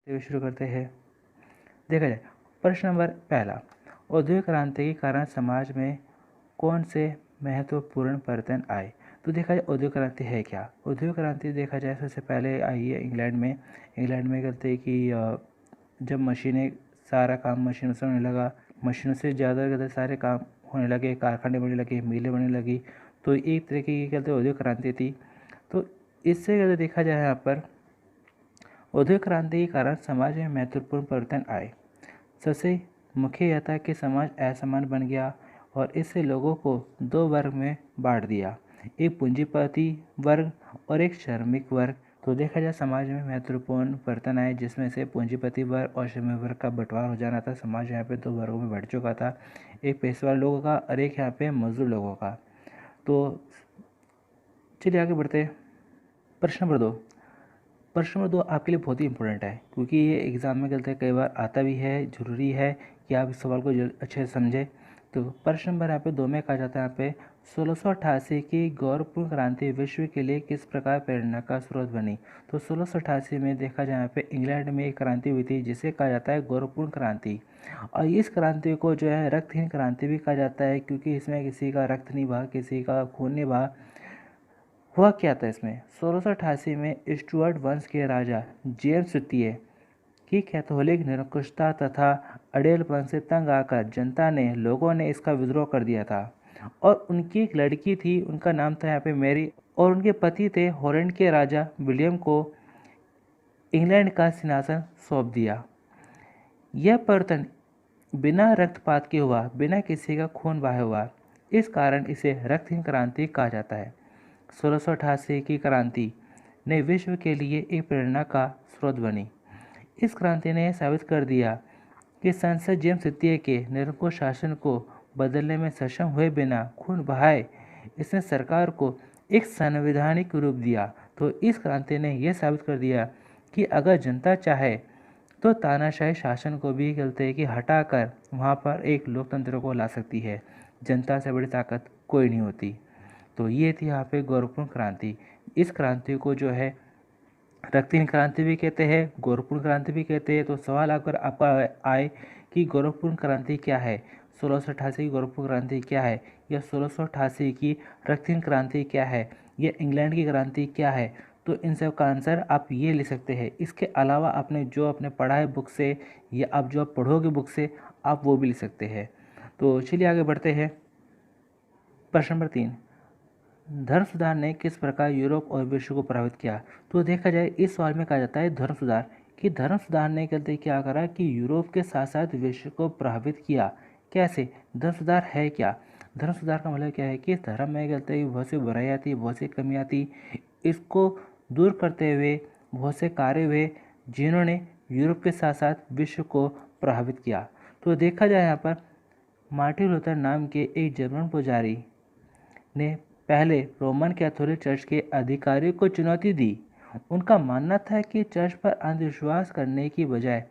तो शुरू करते हैं। देखा जाए, प्रश्न नंबर पहला, औद्योगिक क्रांति के कारण समाज में कौन से महत्वपूर्ण परिवर्तन आए। तो देखा जाए औद्योगिक क्रांति है क्या। औद्योगिक क्रांति देखा जाए सबसे पहले आई है इंग्लैंड में। इंग्लैंड में कहते हैं कि जब मशीनें सारा काम मशीनों से होने लगा, मशीनों से ज़्यादा कहते सारे काम होने लगे, कारखाने बनने लगे, मिलें बनने लगी, तो एक तरीके की कहते औद्योगिक क्रांति थी। तो इससे अगर देखा जाए यहाँ पर औद्योगिक क्रांति के कारण समाज में महत्वपूर्ण परिवर्तन आए। सबसे मुख्य यह था कि समाज असमान बन गया और इससे लोगों को दो वर्ग में बांट दिया, एक पूंजीपति वर्ग और एक श्रमिक वर्ग। तो देखा जाए समाज में महत्वपूर्ण परिवर्तन आए जिसमें से पूंजीपति वर्ग और श्रमिक वर्ग का बंटवारा हो जाना था। समाज यहाँ पे दो वर्गों में बढ़ चुका था, एक पेशेवर लोगों का और एक यहाँ पे मजदूर लोगों का। तो चलिए आगे बढ़ते हैं। प्रश्न नंबर 2। प्रश्न नंबर 2 आपके लिए बहुत ही इंपॉर्टेंट है क्योंकि ये एग्ज़ाम में गलती कई बार आता भी है। ज़रूरी है कि आप इस सवाल को अच्छे से समझें। तो प्रश्न नंबर यहाँ पे 2 में कहा जाता है यहाँ पे 1688 की गौरवपूर्ण क्रांति विश्व के लिए किस प्रकार प्रेरणा का स्रोत बनी। तो 1688 में देखा जाए यहाँ पे इंग्लैंड में एक क्रांति हुई थी जिसे कहा जाता है गौरवपूर्ण क्रांति। और इस क्रांति को जो है रक्तहीन क्रांति भी कहा जाता है क्योंकि इसमें किसी का रक्त नहीं बहा, किसी का खून नहीं बहा। हुआ क्या था इसमें, 1688 में स्टुअर्ट वंश के राजा जेम्स तृतीय की कैथोलिक निरंकुशता तथा अड़ेलपन से तंग आकर जनता ने लोगों ने इसका विद्रोह कर दिया था। और उनकी एक लड़की थी, उनका नाम था यहाँ पे मैरी, और उनके पति थे हॉलैंड के राजा विलियम को इंग्लैंड का सिंहासन सौंप दिया। यह परिवर्तन बिना रक्तपात के हुआ, बिना किसी का खून बहाए हुआ, इस कारण इसे रक्तहीन क्रांति कहा जाता है। 1688 की क्रांति ने विश्व के लिए एक प्रेरणा का स्रोत बनी। इस क्रांति ने साबित कर दिया कि संसद जेम्स तृतीय के निरंकुश शासन को बदलने में सक्षम हुए बिना खून बहाए इसने सरकार को एक संवैधानिक रूप दिया। तो इस क्रांति ने यह साबित कर दिया कि अगर जनता चाहे तो तानाशाही शासन को भी कहते हैं कि हटाकर वहाँ पर एक लोकतंत्र को ला सकती है। जनता से बड़ी ताकत कोई नहीं होती। तो ये थी यहाँ पे गौरवपूर्ण क्रांति। इस क्रांति को जो है रक्तहीन क्रांति भी कहते हैं, गौरवपूर्ण क्रांति भी कहते हैं। तो सवाल अगर आपका आए कि गौरवपूर्ण क्रांति क्या है, 1688 की गौरवपूर्ण क्रांति क्या है, या 1688 की रक्तहीन क्रांति क्या है, या इंग्लैंड की क्रांति क्या है, तो इन सब का आंसर आप ये लिख सकते हैं। इसके अलावा आपने जो आपने पढ़ा है बुक से या आप जो आप पढ़ोगे बुक से आप वो भी लिख सकते हैं। तो चलिए आगे बढ़ते हैं। प्रश्न नंबर 3, धर्म सुधार ने किस प्रकार यूरोप और विश्व को प्रभावित किया। तो देखा जाए इस सवाल में कहा जाता है धर्म सुधार, कि धर्म सुधार ने कहते क्या करा कि यूरोप के साथ साथ विश्व को प्रभावित किया। कैसे, धर्म सुधार है क्या। धर्म सुधार का मतलब क्या है कि धर्म में कहते हैं बहुत सी बुराइयाँ थी, बहुत सी कमियाँ थी, इसको दूर करते हुए बहुत से कार्य हुए जिन्होंने यूरोप के साथ साथ विश्व को प्रभावित किया। तो देखा जाए यहाँ पर मार्टिन लूथर नाम के एक जर्मन पुजारी ने पहले रोमन कैथोलिक चर्च के अधिकारियों को चुनौती दी। उनका मानना था कि चर्च पर अंधविश्वास करने की बजाय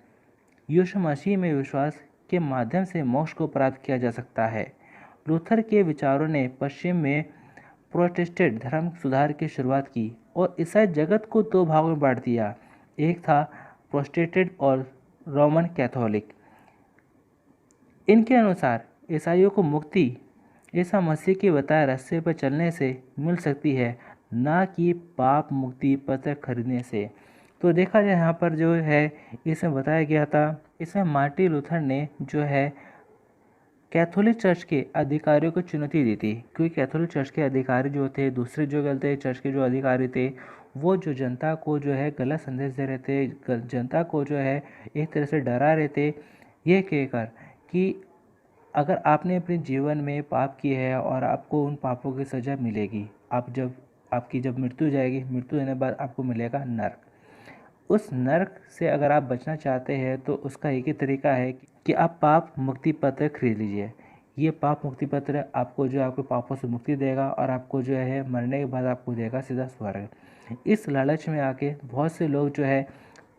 यीशु मसीह में विश्वास के माध्यम से मोक्ष को प्राप्त किया जा सकता है। लूथर के विचारों ने पश्चिम में प्रोटेस्टेंट धर्म सुधार की शुरुआत की और ईसाई जगत को दो भागों में बांट दिया। एक था प्रोटेस्टेंट और रोमन कैथोलिक। इनके अनुसार ईसाइयों को मुक्ति ईसा मसीह के बताए रास्ते पर चलने से मिल सकती है, ना कि पाप मुक्ति पत्र खरीदने से। तो देखा जाए यहाँ पर जो है इसमें बताया गया था, इसमें मार्टिन लूथर ने जो है कैथोलिक चर्च के अधिकारियों को चुनौती दी थी, क्योंकि कैथोलिक चर्च के अधिकारी जो थे, दूसरे जो गलते चर्च के जो अधिकारी थे, वो जो जनता को जो है गलत संदेश दे रहे थे, जनता को जो है एक तरह से डरा रहे थे, ये कहकर कि अगर आपने अपने जीवन में पाप किए है और आपको उन पापों की सज़ा मिलेगी, आपकी जब मृत्यु जाएगी, मृत्यु होने के बाद आपको मिलेगा नर्क। उस नर्क से अगर आप बचना चाहते हैं तो उसका एक ही तरीका है कि आप पाप मुक्ति पत्र खरीद लीजिए। ये पाप मुक्ति पत्र आपको जो आपके पापों से मुक्ति देगा और आपको जो है मरने के बाद आपको देगा सीधा स्वर्ग। इस लालच में आके बहुत से लोग जो है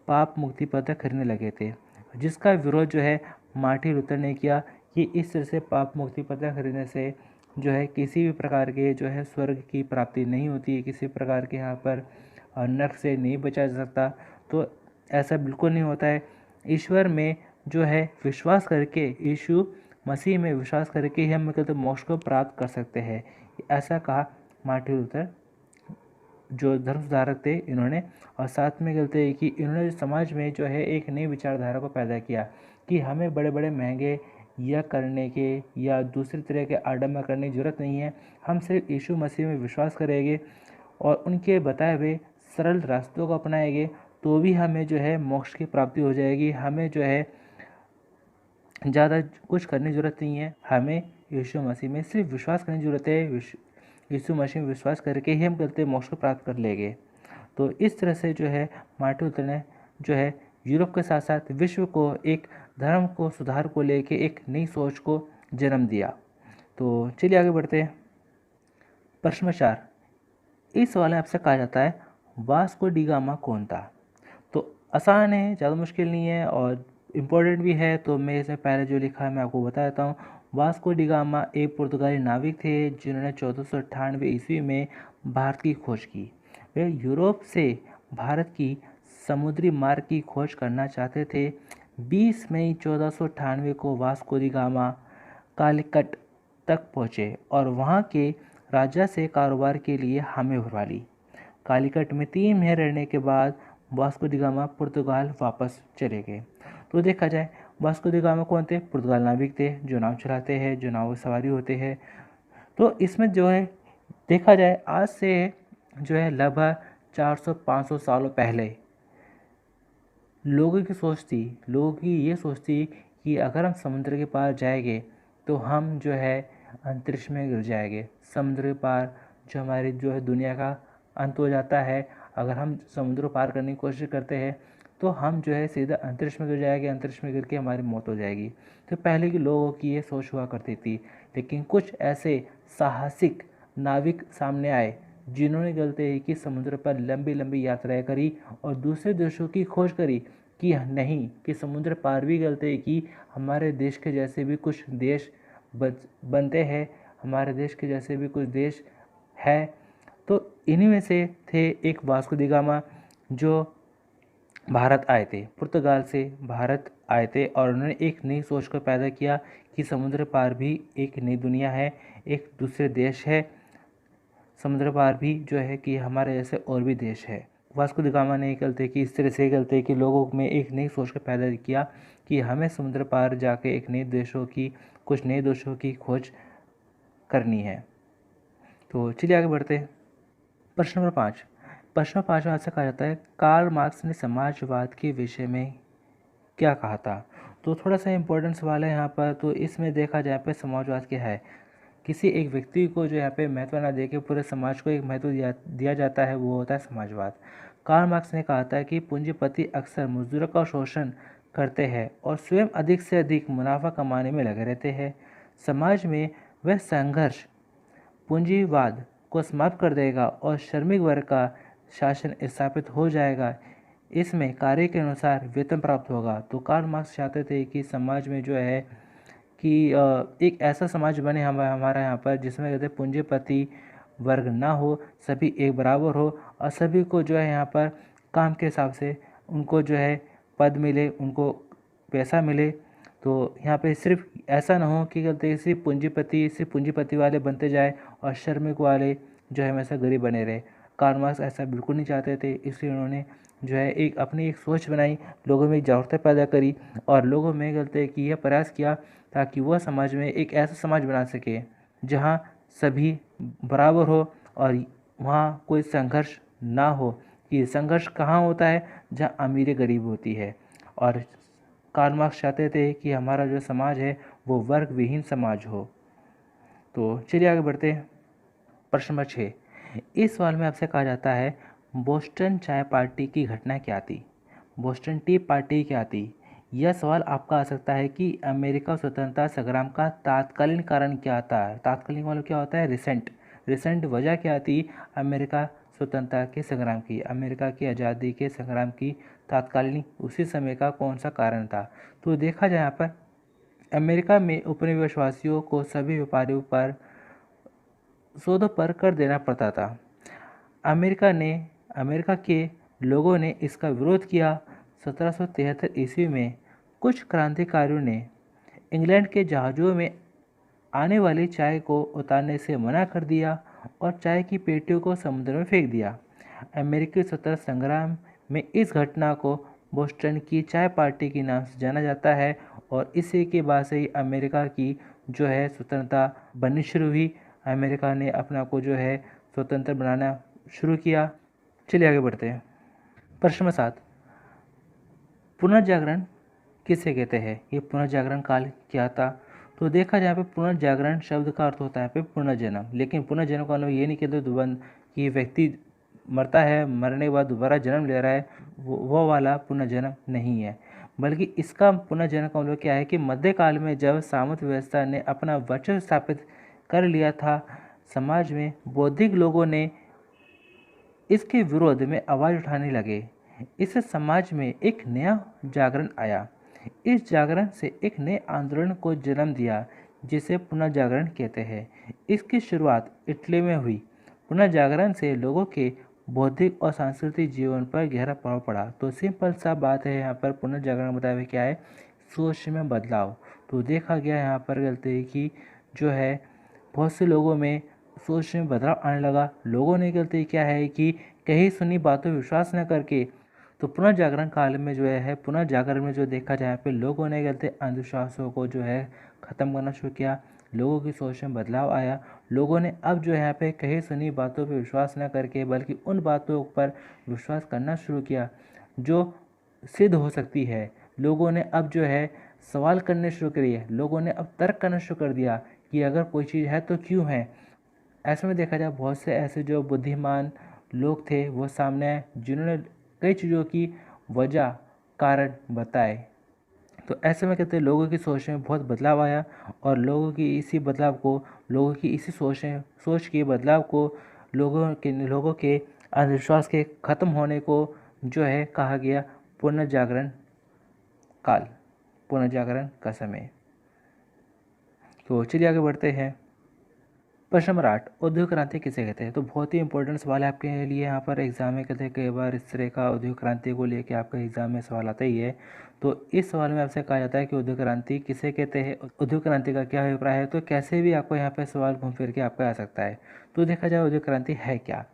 पाप मुक्ति पत्र खरीदने लगे थे, जिसका विरोध जो है मार्टिन लूथर ने किया कि इस तरह से पाप मुक्ति पत्र खरीदने से जो है किसी भी प्रकार के जो है स्वर्ग की प्राप्ति नहीं होती है, किसी प्रकार के यहाँ पर नर्क से नहीं बचा जा सकता। तो ऐसा बिल्कुल नहीं होता है। ईश्वर में जो है विश्वास करके, यीशु मसीह में विश्वास करके ही हम कहते मोक्ष को प्राप्त कर सकते हैं। ऐसा कहा मार्टिन लूथर, जो धर्म सुधारक थे इन्होंने। और साथ में कहते हैं कि इन्होंने समाज में जो है एक नई विचारधारा को पैदा किया कि हमें बड़े बड़े महंगे या करने के या दूसरी तरह के आडंबर करने की ज़रूरत नहीं है। हम सिर्फ यीशु मसीह में विश्वास करेंगे और उनके बताए हुए सरल रास्तों को अपनाएंगे तो भी हमें जो है मोक्ष की प्राप्ति हो जाएगी। हमें जो है ज़्यादा कुछ करने की ज़रूरत नहीं है, हमें यीशु मसीह में सिर्फ विश्वास करने की ज़रूरत है। यीशु मसीह में विश्वास करके ही हम कहते मोक्ष को प्राप्त कर लेंगे। तो इस तरह से जो है मार्टिन लूथर ने जो है यूरोप के साथ साथ विश्व को एक धर्म को सुधार को लेके एक नई सोच को जन्म दिया। तो चलिए आगे बढ़ते हैं। प्रश्न 4, इस सवाल में आपसे कहा जाता है वास्को डी गामा कौन था। तो आसान है, ज़्यादा मुश्किल नहीं है और इम्पोर्टेंट भी है। तो मैं इसमें पहले जो लिखा है मैं आपको बता देता हूँ। वास्को डी गामा एक पुर्तगाली नाविक थे जिन्होंने 1498 ईस्वी में भारत की खोज की। वे यूरोप से भारत की समुद्री मार्ग की खोज करना चाहते थे। 20 मई 1498 को वास्को डी गामा कालीकट तक पहुँचे और वहाँ के राजा से कारोबार के लिए हामी भरवा ली। कालीकट में 3 महीने रहने के बाद वास्को डी गामा पुर्तगाल वापस चले गए। तो देखा जाए वास्को डी गामा कौन थे? पुर्तगाल नाविक थे जो नाव चलाते हैं, जो नाव सवारी होते हैं। तो इसमें जो है देखा जाए आज से जो है लगभग 400-500 सालों पहले लोगों की सोच थी, लोगों की ये सोच थी कि अगर हम समुद्र के पार जाएंगे तो हम जो है अंतरिक्ष में गिर जाएंगे। समुद्र के पार जो हमारी जो है दुनिया का अंत हो जाता है। अगर हम समुद्र पार करने की कोशिश करते हैं तो हम जो है सीधा अंतरिक्ष में गिर जाएंगे, अंतरिक्ष में गिर के हमारी मौत हो जाएगी। तो पहले के लोगों की ये सोच हुआ करती थी। लेकिन कुछ ऐसे साहसिक नाविक सामने आए जिन्होंने गलते है कि समुद्र पर लंबी लंबी यात्राएं करी और दूसरे देशों की खोज करी कि नहीं, कि समुद्र पार भी गलते है कि हमारे देश के जैसे भी कुछ देश बनते हैं, हमारे देश के जैसे भी कुछ देश है। तो इन्हीं में से थे एक वास्को डी गामा जो भारत आए थे, पुर्तगाल से भारत आए थे और उन्होंने एक नई सोच को पैदा किया कि समुद्र पार भी एक नई दुनिया है, एक दूसरे देश है। समुद्र पार भी जो है कि हमारे जैसे और भी देश है। वास्को डी गामा ने गलती की, इस तरह से गलती कि लोगों में एक नई सोच को पैदा किया कि हमें समुद्र पार जाके एक नए देशों की, कुछ नए देशों की खोज करनी है। तो चलिए आगे बढ़ते हैं। प्रश्न नंबर 5। प्रश्न 5 में आपसे कहा जाता है कार्ल मार्क्स ने समाजवाद के विषय में क्या कहा था। तो थोड़ा सा इम्पोर्टेंट सवाल है यहाँ पर। तो इसमें देखा जाए पे समाजवाद क्या है। किसी एक व्यक्ति को जो यहाँ पे महत्व ना देके पूरे समाज को एक महत्व दिया जाता है, वो होता है समाजवाद। कार्ल मार्क्स ने कहा था कि पूंजीपति अक्सर मजदूरों का शोषण करते हैं और स्वयं अधिक से अधिक मुनाफा कमाने में लगे रहते हैं। समाज में वह संघर्ष पूंजीवाद को समाप्त कर देगा और श्रमिक वर्ग का शासन स्थापित हो जाएगा। इसमें कार्य के अनुसार वेतन प्राप्त होगा। तो कार्ल मार्क्स चाहते थे कि समाज में जो है कि एक ऐसा समाज बने हमारा यहाँ पर जिसमें कहते पूंजीपति वर्ग ना हो, सभी एक बराबर हो और सभी को जो है यहाँ पर काम के हिसाब से उनको जो है पद मिले, उनको पैसा मिले। तो यहाँ पे सिर्फ ऐसा ना हो कि कहते सिर्फ पूंजीपति वाले बनते जाए और श्रमिक वाले जो है हमेशा गरीब बने रहे। कार्ल मार्क्स ऐसा बिल्कुल नहीं चाहते थे, इसलिए उन्होंने जो है एक अपनी एक सोच बनाई, लोगों में जागरूकता पैदा करी और लोगों में गलते कि यह प्रयास किया ताकि वह समाज में एक ऐसा समाज बना सके जहाँ सभी बराबर हो और वहाँ कोई संघर्ष ना हो। कि संघर्ष कहाँ होता है? जहाँ अमीरी गरीब होती है। और कार्ल मार्क्स चाहते थे कि हमारा जो समाज है वो वर्ग विहीन समाज हो। तो चलिए आगे बढ़ते हैं। प्रश्न नंबर 6। इस सवाल में आपसे कहा जाता है बोस्टन चाय पार्टी की घटना क्या थी। बोस्टन टी पार्टी क्या थी। यह सवाल आपका आ सकता है कि अमेरिका स्वतंत्रता संग्राम का तात्कालीन कारण क्या था। तात्कालीन मतलब क्या होता है? रिसेंट वजह क्या थी अमेरिका स्वतंत्रता के संग्राम की, अमेरिका की आज़ादी के संग्राम की तात्कालीन उसी समय का कौन सा कारण था। तो देखा जाए यहाँ पर अमेरिका में उपनिवेशवासियों को सभी व्यापारियों पर सौदों पर कर देना पड़ता था। अमेरिका के लोगों ने इसका विरोध किया 1773 ईस्वी में कुछ क्रांतिकारियों ने इंग्लैंड के जहाज़ों में आने वाली चाय को उतारने से मना कर दिया और चाय की पेटियों को समुद्र में फेंक दिया। अमेरिकी स्वतंत्रता संग्राम में इस घटना को बोस्टन की चाय पार्टी के नाम से जाना जाता है और इसी के बाद से ही अमेरिका की जो है स्वतंत्रता बननी शुरू हुई। अमेरिका ने अपना को जो है स्वतंत्र बनाना शुरू किया। चलिए आगे बढ़ते हैं। प्रश्न नंबर 7, पुनर्जागरण किसे कहते हैं? ये पुनर्जागरण काल क्या था? तो देखा जाए पे पुनर्जागरण शब्द का अर्थ होता है पे पुनर्जन्म, लेकिन पुनर्जन्म का मतलब ये नहीं कहते दुबन कि व्यक्ति मरता है, मरने के बाद दोबारा जन्म ले रहा है, वो वाला पुनर्जन्म नहीं है, बल्कि इसका पुनर्जन्म का मतलब क्या है कि मध्यकाल में जब सामंत व्यवस्था ने अपना वर्चस्व स्थापित कर लिया था समाज में, बौद्धिक लोगों ने इसके विरोध में आवाज़ उठाने लगे। इससे समाज में एक नया जागरण आया। इस जागरण से एक नए आंदोलन को जन्म दिया जिसे पुनर्जागरण कहते हैं। इसकी शुरुआत इटली में हुई। पुनर्जागरण से लोगों के बौद्धिक और सांस्कृतिक जीवन पर गहरा प्रभाव पड़ा। तो सिंपल सा बात है, यहाँ पर पुनर्जागरण बताया क्या है? सोच में बदलाव। तो देखा गया यहाँ पर गलती कि जो है बहुत से लोगों में सोच में बदलाव आने लगा। लोगों ने गलती क्या है कि कहीं सुनी बातों पर विश्वास न करके, तो पुनर्जागरण काल में जो है पुनर्जागरण में जो देखा जाए पे लोगों ने गलती अंधविश्वासों को जो है ख़त्म करना शुरू किया। लोगों की सोच में बदलाव आया। लोगों ने अब जो है यहाँ पे कहीं सुनी बातों पर विश्वास न करके बल्कि उन बातों पर विश्वास करना शुरू किया जो सिद्ध हो सकती है। लोगों ने अब जो है सवाल करने शुरू किए। लोगों ने अब तर्क करना शुरू कर दिया कि अगर कोई चीज़ है तो क्यों है। ऐसे में देखा जाए बहुत से ऐसे जो बुद्धिमान लोग थे वो सामने आए जिन्होंने कई चीज़ों की वजह कारण बताए। तो ऐसे में कहते हैं लोगों की सोच में बहुत बदलाव आया और लोगों की इसी सोच के बदलाव को लोगों के अंधविश्वास के ख़त्म होने को जो है कहा गया पुनर्जागरण काल, पुनर्जागरण का समय। तो चलिए आगे बढ़ते हैं। प्रश्न नंबर 8, औद्योगिक क्रांति किसे कहते हैं? तो बहुत ही इंपॉर्टेंट सवाल है आपके लिए यहाँ पर एग्जाम में। कहते हैं कई बार इस तरह का औद्योगिक क्रांति को लेकर आपका एग्जाम में सवाल आता ही है। तो इस सवाल में आपसे कहा जाता है कि औद्योगिक क्रांति किसे कहते हैं, औद्योगिक क्रांति का क्या अभिप्राय है। तो कैसे भी आपको यहाँ पर सवाल घूम फिर के आपका आ सकता है। तो देखा जाए औद्योगिक क्रांति है क्या।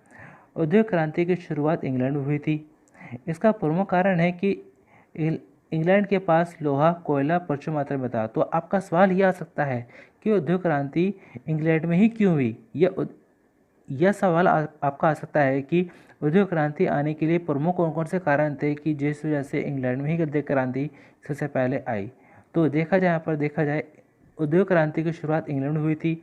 औद्योगिक क्रांति की शुरुआत इंग्लैंड में हुई थी। इसका प्रमुख कारण है कि इंग्लैंड के पास लोहा कोयला प्रचुर मात्रा में था। तो आपका सवाल यह आ सकता है कि औद्योगिक क्रांति इंग्लैंड में ही क्यों हुई। यह सवाल आपका आ सकता है कि औद्योगिक क्रांति आने के लिए प्रमुख कौन कौन से कारण थे कि जिस वजह से इंग्लैंड में ही औद्योगिक क्रांति सबसे पहले आई। तो देखा जाए यहाँ पर देखा जाए औद्योगिक क्रांति की शुरुआत इंग्लैंड में हुई थी।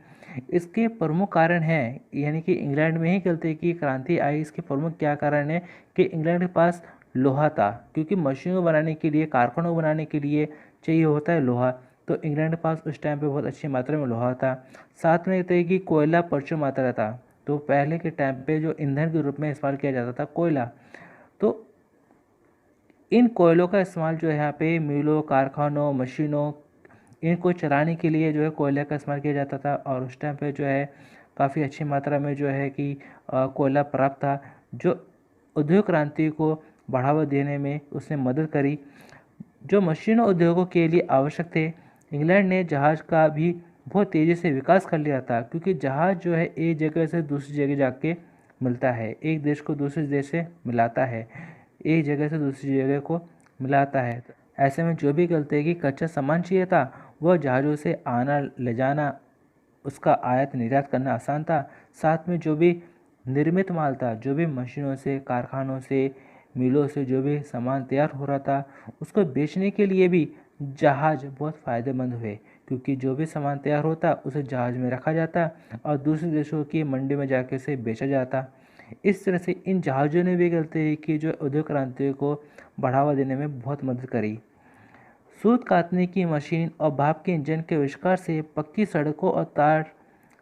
इसके प्रमुख कारण हैं, यानी कि इंग्लैंड में ही गलती की क्रांति आई। इसके प्रमुख क्या कारण है कि इंग्लैंड के पास लोहा था, क्योंकि मशीनों बनाने के लिए, कारखानों बनाने के लिए चाहिए होता है लोहा। तो इंग्लैंड के पास उस टाइम पे बहुत अच्छी मात्रा में लोहा था। साथ में कहते हैं कि कोयला प्रचुर मात्रा था। तो पहले के टाइम पे जो ईंधन के रूप में इस्तेमाल किया जाता था कोयला, तो इन कोयलों का इस्तेमाल जो है यहाँ पे मिलों, कारखानों, मशीनों, इनको चलाने के लिए जो है कोयले का इस्तेमाल किया जाता था। और उस टाइम पे जो है काफ़ी अच्छी मात्रा में जो है कि कोयला प्राप्त था, जो औद्योगिक क्रांति को बढ़ावा देने में उसने मदद करी। जो मशीनों उद्योगों के लिए आवश्यक थे, इंग्लैंड ने जहाज़ का भी बहुत तेज़ी से विकास कर लिया था, क्योंकि जहाज़ जो है एक जगह से दूसरी जगह जाके मिलता है, एक देश को दूसरे देश से मिलाता है, एक जगह से दूसरी जगह को मिलाता है। ऐसे में जो भी गलती है कि कच्चा सामान चाहिए था वह जहाज़ों से आना ले जाना, उसका आयात निर्यात करना आसान था। साथ में जो भी निर्मित माल था, जो भी मशीनों से, कारखानों से, मिलों से जो भी सामान तैयार हो रहा था, उसको बेचने के लिए भी जहाज़ बहुत फ़ायदेमंद हुए, क्योंकि जो भी सामान तैयार होता उसे जहाज़ में रखा जाता और दूसरे देशों की मंडी में जाकर उसे बेचा जाता। इस तरह से इन जहाज़ों ने भी गलती की जो औद्योगिक क्रांति को बढ़ावा देने में बहुत मदद करी। सूत कातने की मशीन और भाप के इंजन के आविष्कार से, पक्की सड़कों और तार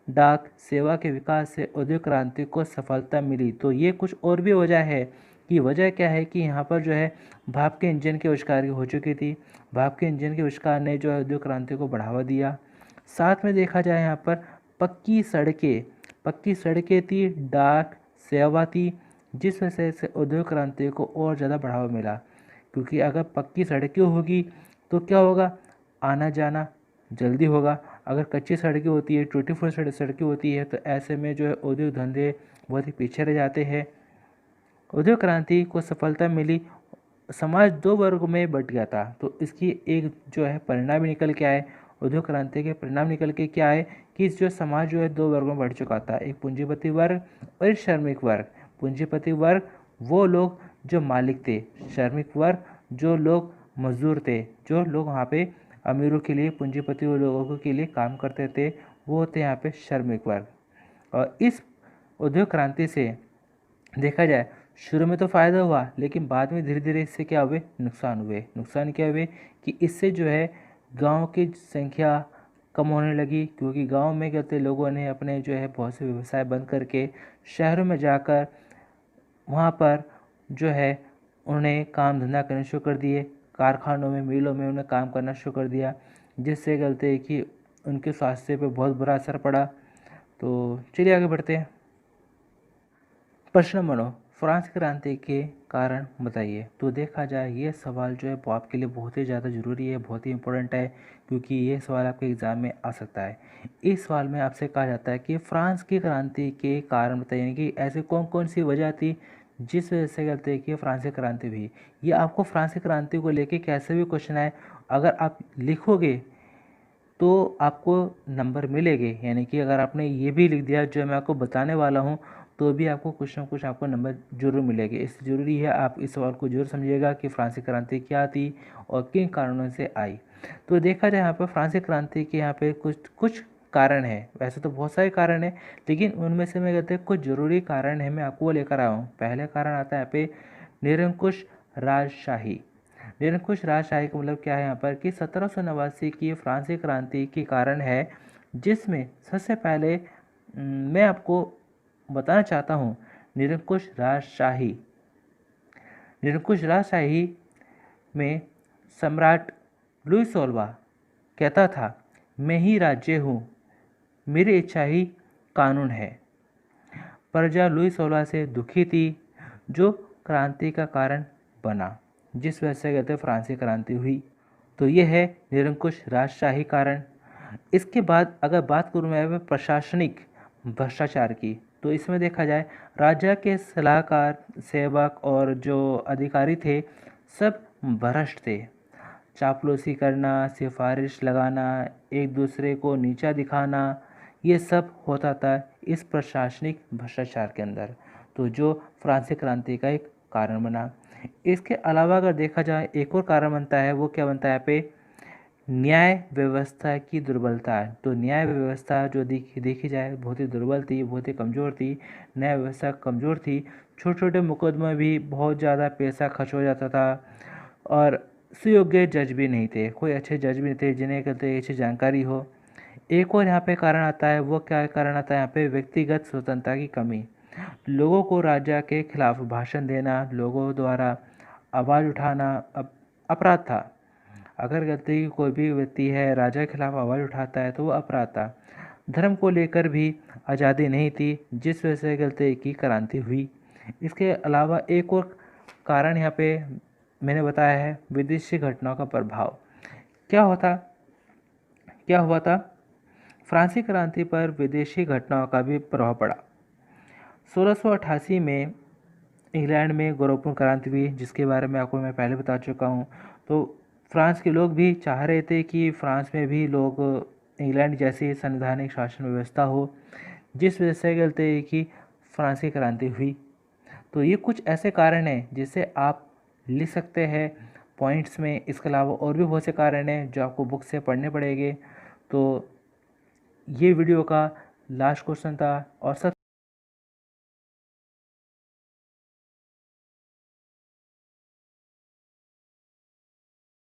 डाक सेवा के विकास से औद्योगिक क्रांति को सफलता मिली। तो ये कुछ और भी वजह है कि वजह क्या है कि यहाँ पर जो है भाप के इंजन के आविष्कार हो चुकी थी। भाप के इंजन के आविष्कार ने जो है औद्योगिक क्रांति को बढ़ावा दिया। साथ में देखा जाए यहाँ पर पक्की सड़कें थी, डाक सेवा थी, जिस वजह से औद्योगिक क्रांति को और ज़्यादा बढ़ावा मिला। क्योंकि अगर पक्की सड़कें होगी तो क्या होगा, आना जाना जल्दी होगा। अगर कच्ची सड़कें होती है, टूटी फूटी सड़कें होती है, तो ऐसे में जो है उद्योग धंधे बहुत ही पीछे रह जाते हैं। उद्योग क्रांति को सफलता मिली, समाज दो वर्गों में बट गया था, तो इसकी एक जो है परिणाम भी निकल के आए। उद्योग क्रांति के परिणाम निकल के क्या आए कि जो समाज जो है दो वर्गों में बढ़ चुका था, एक पूंजीपति वर्ग और एक श्रमिक वर्ग। पूंजीपति वर्ग वो लोग जो मालिक थे, श्रमिक वर्ग जो लोग मजदूर थे, जो लोग वहाँ पे अमीरों के लिए, पूंजीपति लोगों के लिए काम करते थे, वो होते यहाँ पे श्रमिक वर्ग। और इस उद्योग क्रांति से देखा जाए शुरू में तो फ़ायदा हुआ, लेकिन बाद में धीरे धीरे इससे क्या हुए, नुकसान हुए। नुकसान क्या हुए कि इससे जो है गांव की संख्या कम होने लगी, क्योंकि गांव में कहते लोगों ने अपने जो है बहुत से व्यवसाय बंद करके शहरों में जाकर वहाँ पर जो है उन्हें काम धंधा करना शुरू कर दिए। कारखानों में, मिलों में उन्हें काम करना शुरू कर दिया, जिससे कहते हैं कि उनके स्वास्थ्य पर बहुत बुरा असर पड़ा। तो चलिए आगे बढ़ते हैं। प्रश्न नंबर 9, फ्रांस क्रांति के कारण बताइए। तो देखा जाए ये सवाल जो है वो आपके लिए बहुत ही ज़्यादा ज़रूरी है, बहुत ही इंपॉर्टेंट है, क्योंकि ये सवाल आपके एग्ज़ाम में आ सकता है। इस सवाल में आपसे कहा जाता है कि फ्रांस की क्रांति के कारण बताइए, यानी कि ऐसे कौन कौन सी वजह थी जिस वजह से कहते हैं कि फ्रांस की क्रांति हुई। ये आपको फ्रांस की क्रांति को लेके कैसे भी क्वेश्चन आए, अगर आप लिखोगे तो आपको नंबर मिलेंगे। यानी कि अगर आपने ये भी लिख दिया जो मैं आपको बताने वाला हूँ, तो भी आपको कुछ ना कुछ आपको नंबर जरूर मिलेंगे। इसलिए ज़रूरी है आप इस सवाल को जरूर समझिएगा कि फ्रांसीसी क्रांति क्या थी और किन कारणों से आई। तो देखा जाए यहाँ पर फ्रांसीसी क्रांति के यहाँ पे कुछ कुछ कारण है, वैसे तो बहुत सारे कारण हैं, लेकिन उनमें से मैं कहते हैं कुछ ज़रूरी कारण है, मैं आपको वो लेकर आया हूँ। पहले कारण आता है यहाँ पे निरंकुश राजशाही। निरंकुश राजशाही का मतलब क्या है यहाँ पर कि 1789 की फ्रांसीसी क्रांति के कारण है, जिसमें सबसे पहले मैं आपको बताना चाहता हूँ निरंकुश राजशाही। निरंकुश राजशाही में सम्राट लुई 16वां कहता था, मैं ही राज्य हूँ, मेरी इच्छा ही कानून है। प्रजा लुई 16 से दुखी थी, जो क्रांति का कारण बना, जिस वजह से कहते हैं फ्रांसीसी क्रांति हुई। तो ये है निरंकुश राजशाही कारण। इसके बाद अगर बात करूँ मैं प्रशासनिक भ्रष्टाचार की, तो इसमें देखा जाए राजा के सलाहकार, सेवक और जो अधिकारी थे सब भ्रष्ट थे। चापलूसी करना, सिफारिश लगाना, एक दूसरे को नीचा दिखाना, ये सब होता था इस प्रशासनिक भ्रष्टाचार के अंदर, तो जो फ्रांसीसी क्रांति का एक कारण बना। इसके अलावा अगर देखा जाए एक और कारण बनता है, वो क्या बनता है यहाँ पे, न्याय व्यवस्था की दुर्बलता है। तो न्याय व्यवस्था जो देखी जाए बहुत ही दुर्बल थी, बहुत ही कमज़ोर थी। न्याय व्यवस्था कमज़ोर थी, छोटे छोटे मुकदमे भी बहुत ज़्यादा पैसा खर्च हो जाता था, और सुयोग्य जज भी नहीं थे, कोई अच्छे जज भी नहीं थे जिन्हें कहते अच्छी जानकारी हो। एक और यहाँ पे कारण आता है, वो क्या कारण आता है यहाँ पे, व्यक्तिगत स्वतंत्रता की कमी। लोगों को राजा के खिलाफ भाषण देना, लोगों द्वारा आवाज़ उठाना अपराध था। अगर गलती कोई भी व्यक्ति है राजा के खिलाफ आवाज़ उठाता है तो वो अपराध था। धर्म को लेकर भी आज़ादी नहीं थी, जिस वजह से गलती की क्रांति हुई। इसके अलावा एक और कारण यहाँ पे मैंने बताया है, विदेशी घटनाओं का प्रभाव। क्या हुआ था फ्रांसीसी क्रांति पर विदेशी घटनाओं का भी प्रभाव पड़ा। 1688 में इंग्लैंड में गौरवपूर्ण क्रांति हुई, जिसके बारे में आपको मैं पहले बता चुका हूँ। तो फ्रांस के लोग भी चाह रहे थे कि फ्रांस में भी लोग इंग्लैंड जैसी संवैधानिक शासन व्यवस्था हो, जिस वजह से कहते हैं कि फ्रांसीसी क्रांति हुई। तो ये कुछ ऐसे कारण हैं जिसे आप लिख सकते हैं पॉइंट्स में। इसके अलावा और भी बहुत से कारण हैं जो आपको बुक से पढ़ने पड़ेंगे। तो ये वीडियो का लास्ट क्वेश्चन था, और सब